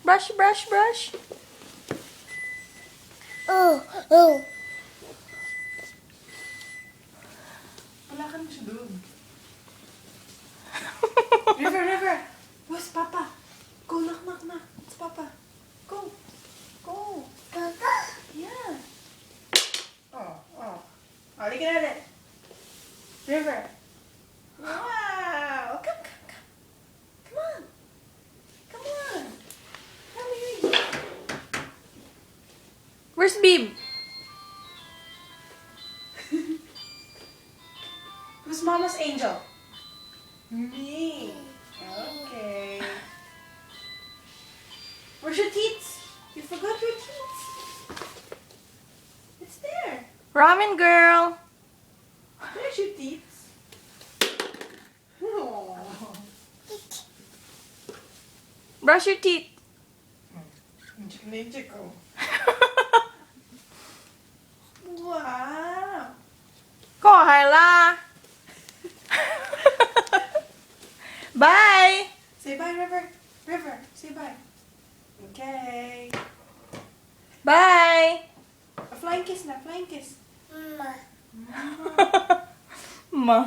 Brush, brush, brush. Oh, oh. Wala ka na siya doon. River, River! Where's Papa? Go, knock, knock, knock. It's Papa. Go. Go. Papa. Yeah. Oh, oh. Halika na ulit. River. Wow! Come, come, come. Come on. Come on. Come here. Where's Bib? Who's Mama's angel? Me. Okay. Where's your teats? You forgot your teats. It's there. Ramen girl. There's your teats. Oh. Brush your teeth. Ninja ko. Wow. ก็หายล่ะ Bye. Say bye, River. River, say bye. Okay. Bye. A flying kiss na, flying kiss. Mama. Ma.